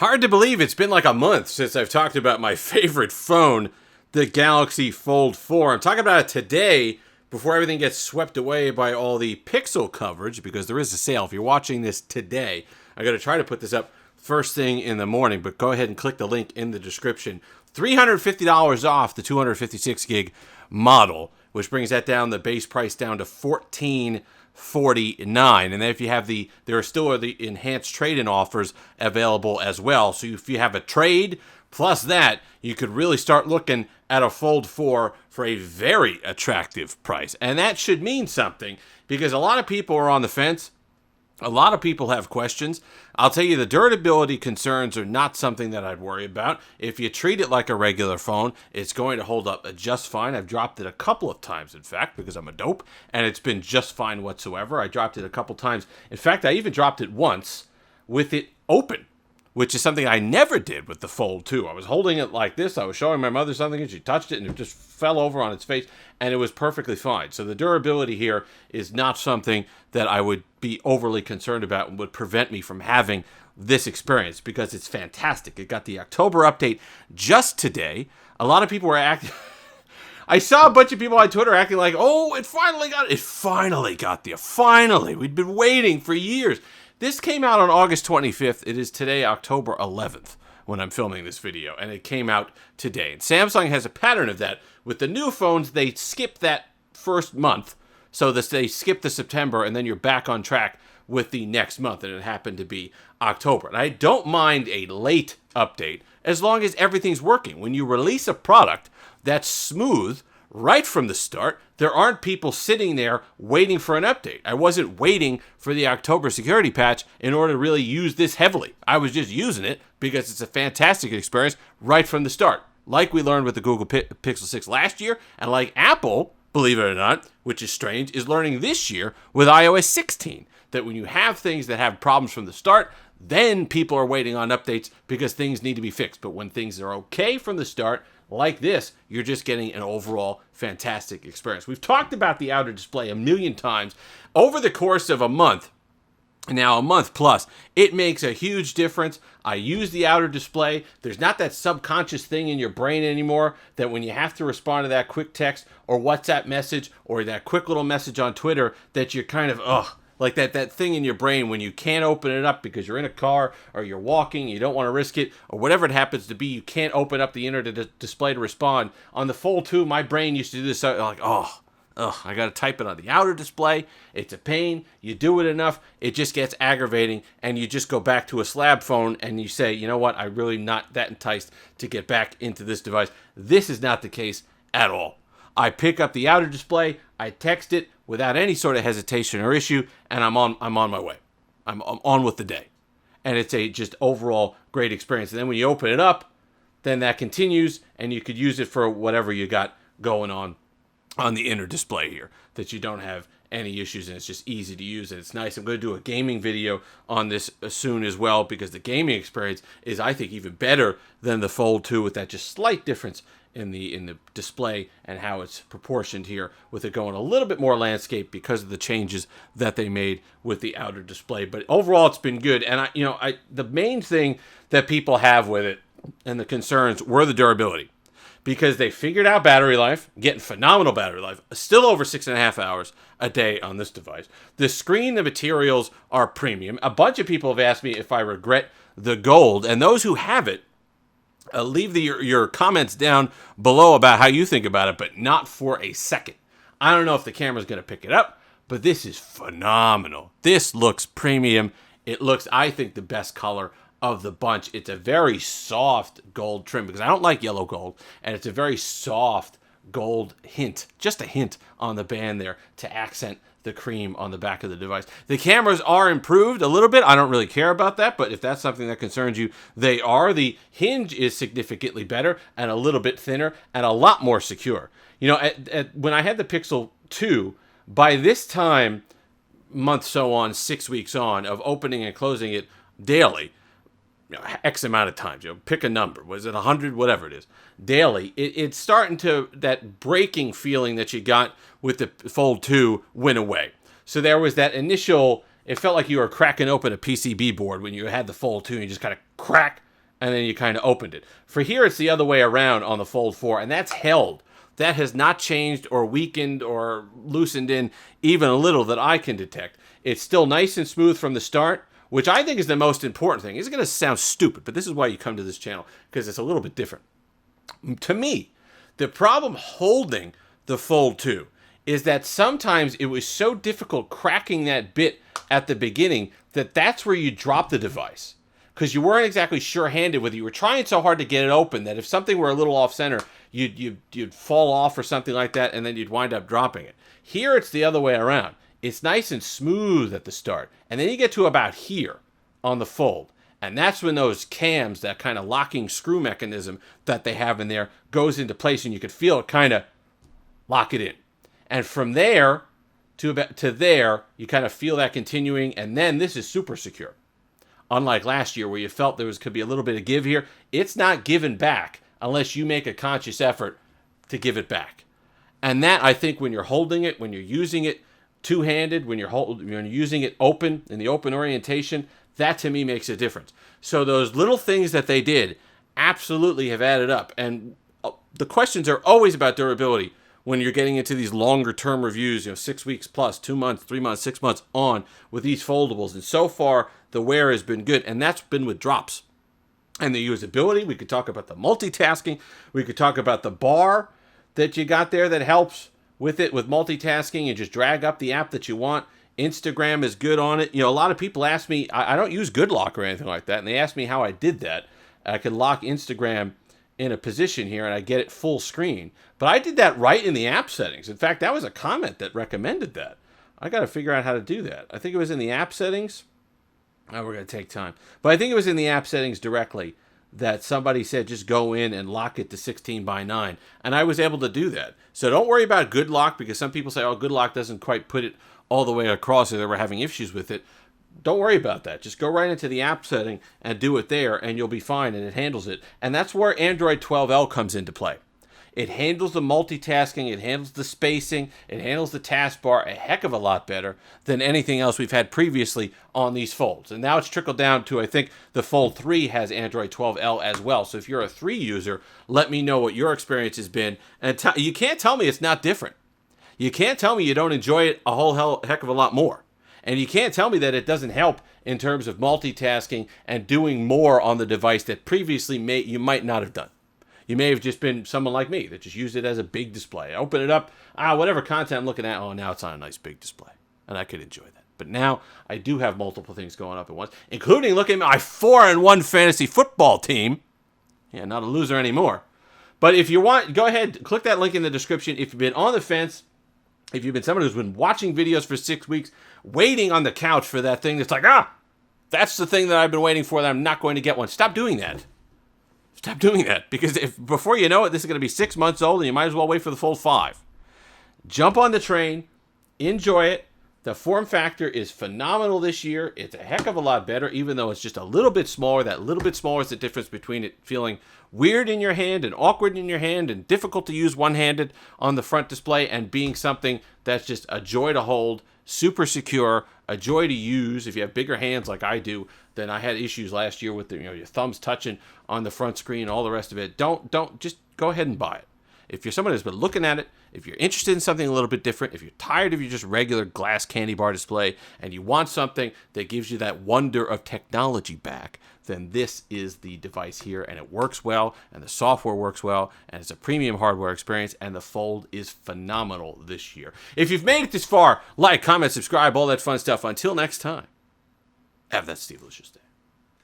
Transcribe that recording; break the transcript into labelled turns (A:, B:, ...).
A: Hard to believe it's been like a month since I've talked about my favorite phone, the Galaxy Fold 4. I'm talking about it today before everything gets swept away by all the Pixel coverage, because there is a sale. If you're watching this today, I'm going to try to put this up first thing in the morning, but go ahead and click the link in the description. $350 off the 256 gig model, which brings that down, the base price down to $14.49. And then if you have there are still the enhanced trade-in offers available as well. So if you have a trade plus that, you could really start looking at a Fold 4 for a very attractive price. And that should mean something, because a lot of people are on the fence. A lot of people have questions. I'll tell you, the durability concerns are not something that I'd worry about. If you treat it like a regular phone, it's going to hold up just fine. I've dropped it a couple of times, in fact, because I'm a dope, and it's been just fine whatsoever. I dropped it a couple times. In fact, I even dropped it once with it open, which is something I never did with the Fold 2. I was holding it like this. I was showing my mother something, and she touched it, and it just fell over on its face, and it was perfectly fine. So the durability here is not something that I would be overly concerned about and would prevent me from having this experience, because it's fantastic. It got the October update just today. A lot of people were acting... I saw a bunch of people on Twitter acting like, oh, it finally got it. It finally got there. Finally. We'd been waiting for years. This came out on August 25th. It is today, October 11th, when I'm filming this video, and it came out today. And Samsung has a pattern of that. With the new phones, they skip that first month, so that they skip the September, and then you're back on track with the next month, and it happened to be October. And I don't mind a late update, as long as everything's working. When you release a product that's smooth right from the start, there aren't people sitting there waiting for an update. I wasn't waiting for the October security patch in order to really use this heavily. I was just using it because it's a fantastic experience right from the start. Like we learned with the Google Pixel 6 last year, and like Apple, believe it or not, which is strange, is learning this year with iOS 16, that when you have things that have problems from the start, then people are waiting on updates because things need to be fixed. But when things are okay from the start, like this, you're just getting an overall fantastic experience. We've talked about the outer display a million times. Over the course of a month, now a month plus, it makes a huge difference. I use the outer display. There's not that subconscious thing in your brain anymore that when you have to respond to that quick text or WhatsApp message or that quick little message on Twitter, that you're kind of, like that thing in your brain when you can't open it up because you're in a car or you're walking, you don't want to risk it, or whatever it happens to be, you can't open up the internet display to respond. On the Fold 2, my brain used to do this, like, I got to type it on the outer display. It's a pain. You do it enough, it just gets aggravating, and you just go back to a slab phone and you say, you know what, I'm really not that enticed to get back into this device. This is not the case at all. I pick up the outer display, I text it without any sort of hesitation or issue, and I'm on my way. I'm on with the day. And it's a just overall great experience. And then when you open it up, then that continues, and you could use it for whatever you got going on the inner display here, that you don't have any issues, and it's just easy to use, and it's nice. I'm going to do a gaming video on this soon as well, because the gaming experience is, I think, even better than the Fold 2, with that just slight difference in the display and how it's proportioned here, with it going a little bit more landscape because of the changes that they made with the outer display. But overall, it's been good. And the main thing that people have with it and the concerns were the durability, because they figured out battery life, getting phenomenal battery life, still over 6.5 hours a day on this device. The screen, the materials are premium. A bunch of people have asked me if I regret the gold, and those who have it, leave your comments down below about how you think about it, but not for a second. I don't know if the camera's going to pick it up, but this is phenomenal. This looks premium. It looks, I think, the best color of the bunch. It's a very soft gold trim, because I don't like yellow gold, and it's a very soft gold hint, just a hint on the band there to accent the cream on the back of the device. The cameras are improved a little bit. I don't really care about that, but if that's something that concerns you, they are. The hinge is significantly better and a little bit thinner and a lot more secure. When I had the Pixel 2, by this time, month so on, 6 weeks on, of opening and closing it daily, X amount of times, pick a number, was it 100, whatever it is, daily, it's starting to, that breaking feeling that you got with the Fold 2 went away. So there was that initial, it felt like you were cracking open a PCB board when you had the Fold 2, and you just kind of crack, and then you kind of opened it. For here, it's the other way around on the Fold 4, and that's held. That has not changed or weakened or loosened in even a little that I can detect. It's still nice and smooth from the start, which I think is the most important thing. It's going to sound stupid, but this is why you come to this channel, because it's a little bit different. To me, the problem holding the Fold 2 is that sometimes it was so difficult cracking that bit at the beginning that that's where you drop the device. Because you weren't exactly sure-handed with it. You were trying so hard to get it open that if something were a little off-center, you'd fall off or something like that, and then you'd wind up dropping it. Here, it's the other way around. It's nice and smooth at the start, and then you get to about here on the Fold, and that's when those cams, that kind of locking screw mechanism that they have in there, goes into place, and you can feel it kind of lock it in. And from there to there, you kind of feel that continuing, and then this is super secure. Unlike last year where you felt could be a little bit of give here, it's not given back unless you make a conscious effort to give it back. And that, I think, when you're holding it, when you're using it two-handed, when you're using it open, in the open orientation, that to me makes a difference. So those little things that they did absolutely have added up. And the questions are always about durability when you're getting into these longer-term reviews, 6 weeks plus, 2 months, 3 months, 6 months on with these foldables. And so far, the wear has been good, and that's been with drops. And the usability, we could talk about the multitasking. We could talk about the bar that you got there that helps with it, with multitasking, and just drag up the app that you want. Instagram is good on it. A lot of people ask me, I don't use Good Lock or anything like that, and they ask me how I did that. I could lock Instagram in a position here, and I get it full screen. But I did that right in the app settings. In fact, that was a comment that recommended that. I got to figure out how to do that. I think it was in the app settings. Oh, we're going to take time. But I think it was in the app settings directly that somebody said just go in and lock it to 16:9. And I was able to do that. So don't worry about Good Lock, because some people say, oh, Good Lock doesn't quite put it all the way across, or they were having issues with it. Don't worry about that. Just go right into the app setting and do it there, and you'll be fine, and it handles it. And that's where Android 12L comes into play. It handles the multitasking, it handles the spacing, it handles the taskbar a heck of a lot better than anything else we've had previously on these folds. And now it's trickled down to, I think, the Fold 3 has Android 12L as well. So if you're a 3 user, let me know what your experience has been. And you can't tell me it's not different. You can't tell me you don't enjoy it a whole heck of a lot more. And you can't tell me that it doesn't help in terms of multitasking and doing more on the device that previously you might not have done. You may have just been someone like me that just used it as a big display. Open it up, whatever content I'm looking at, now it's on a nice big display. And I could enjoy that. But now I do have multiple things going up at once, including looking at my 4-1 fantasy football team. Yeah, not a loser anymore. But if you want, go ahead, click that link in the description. If you've been on the fence, if you've been someone who's been watching videos for 6 weeks, waiting on the couch for that thing that's like, that's the thing that I've been waiting for that I'm not going to get one. Stop doing that. Stop doing that, because before you know it, this is going to be 6 months old, and you might as well wait for the Fold 5. Jump on the train. Enjoy it. The form factor is phenomenal this year. It's a heck of a lot better, even though it's just a little bit smaller. That little bit smaller is the difference between it feeling weird in your hand and awkward in your hand and difficult to use one-handed on the front display, and being something that's just a joy to hold, super secure, a joy to use. If you have bigger hands like I do, then I had issues last year with your thumbs touching on the front screen, all the rest of it. Don't just go ahead and buy it. If you're someone who's been looking at it, if you're interested in something a little bit different, if you're tired of your just regular glass candy bar display, and you want something that gives you that wonder of technology back, then this is the device here, and it works well, and the software works well, and it's a premium hardware experience, and the Fold is phenomenal this year. If you've made it this far, like, comment, subscribe, all that fun stuff. Until next time, have that Steve-licious day.